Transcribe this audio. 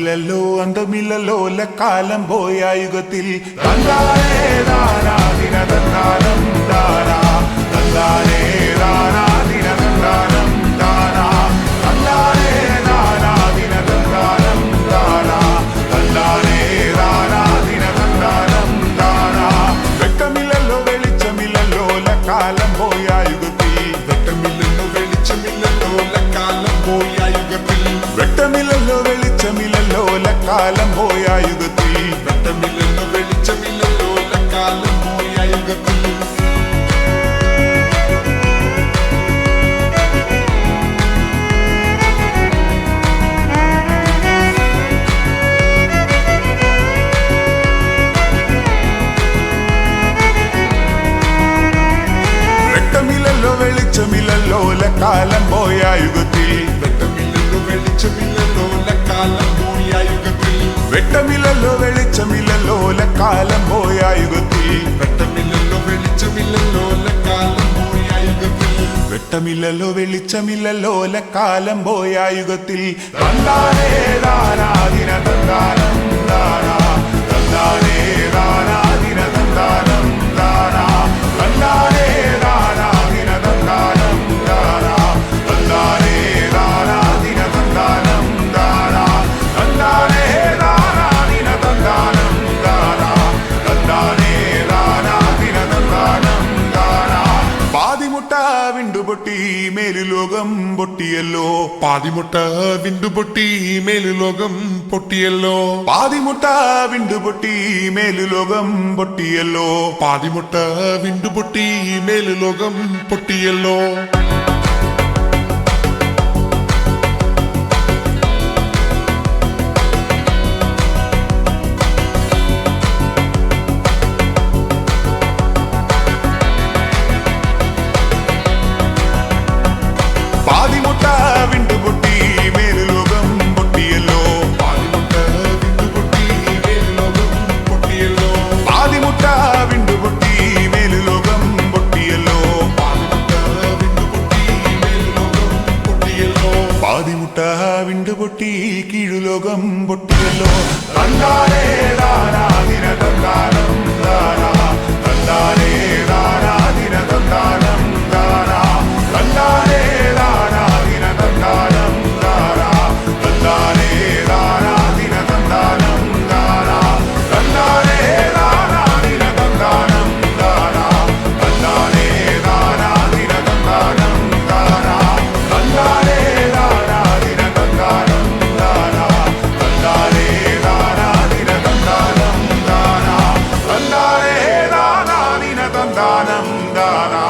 ആദിയില്ലല്ലോ അന്തമില്ലല്ലോ കാലം പോയ യുഗത്തിൽ തന്നാനേ ദാനാ ദിന തന്നാനം ദാനാ തന്നാനേ ദാനാ ദിന തന്നാനം ദാനാ തന്നാനേ ദാനാ ദിന തന്നാനം ദാനാ തന്നാനേ ദാനാ ദിന തന്നാനം ദാനാ വെട്ടമില്ലല്ലോ വെളിച്ചമില്ലല്ലോ കാലം പോയ യുഗത്തിൽ വെട്ടമില്ലല്ലോ വെളിച്ചമില്ലല്ലോ കാലം പോയ യുഗത്തിൽ വെട്ടമില്ലല്ലോ വെളിച്ചമില്ലല്ലോ കാലം പോയ യുഗത്തിൽ വെട്ടമില്ലല്ലോ വെളിച്ചമില്ലല്ലോ കാലം പോയ യുഗത്തിൽ വെട്ടമില്ലല്ലോ വെളിച്ചമില്ലല്ലോ കാലം പോയ യുഗത്തിൽ വെട്ടമില്ലല്ലോ വെളിച്ചമില്ലല്ലോ കാലം പോയ യുഗത്തിൽ വെട്ടമില്ലല്ലോ വെളിച്ചമില്ലല്ലോ കാലം പോയ യുഗത്തിൽ വെട്ടമില്ലല്ലോ വെളിച്ചമില്ലല്ലോ കാലം പോയ യുഗത്തിൽ വെട്ടമില്ലല്ലോ വെളിച്ചമില്ലല്ലോ കാലം പോയ യുഗത്തിൽ തന്നാനേ ദാനാ ദിന തന്നാനം ദാനാ തന്നാനേ ദാനാ ദിന തന്നാനം ദാനാ തന്നാനേ ദാനാ ദിന തന്നാനം ദാനാ തന്നാനേ ദാനാ ദിന തന്നാനം ദാനാ തന്നാനേ ദാനാ ദിന തന്നാനം ദാനാ തന്നാനേ ദാനാ ദിന തന്നാനം ദാനാ പാതിമുട്ട വിണ്ടുപൊട്ടി മേലുലോകം പൊട്ടിയല്ലോ പാതിമുട്ട വിണ്ടുപൊട്ടി മേലുലോകം പൊട്ടിയല്ലോ പാതിമുട്ട വിണ്ടുപൊട്ടി മേലുലോകം പൊട്ടിയല്ലോ പാതിമുട്ട വിണ്ടുപൊട്ടി മേലുലോകം പൊട്ടിയല്ലോ പാതിമുട്ട വിണ്ടുപൊട്ടി മേലുലോകം പൊട്ടിയല്ലോ പാതിമുട്ട വിണ്ടുപൊട്ടി മേലുലോകം പൊട്ടിയല്ലോ പാതിമുട്ട വിണ്ടുപൊട്ടി മേലുലോകം പൊട്ടിയല്ലോ പാതിമുട്ട വിണ്ടുപൊട്ടി മേലുലോകം പൊട്ടിയല്ലോ പാതിമുട്ട വിണ്ടുപൊട്ടി കീഴുലോകം പൊട്ടിയല്ലോ തന്നാനേ ദാനാ ദിന തന്നാനം ദാനാ തന്നാനേ ദാനാ ദിന തന്നാനം ദാനാ തന്നാനേ ദാനാ ദിന തന്നാനം ദാനാ തന്നാനേ ദാനാ ദിന തന്നാനം ദാനാ തന്നാനേ ദാനാ ദിന തന്നാനം ദാനാ തന്നാനേ ദാനാ ദിന തന്നാനം ദാനാ തന്നാനേ ദാനാ ദിന തന്നാനം ദാനാ തന്നാനേ ദാനാ ദിന തന്നാനം ദാനാ തന്നാനേ ദാനാ ദിന തന്നാനം ദാനാ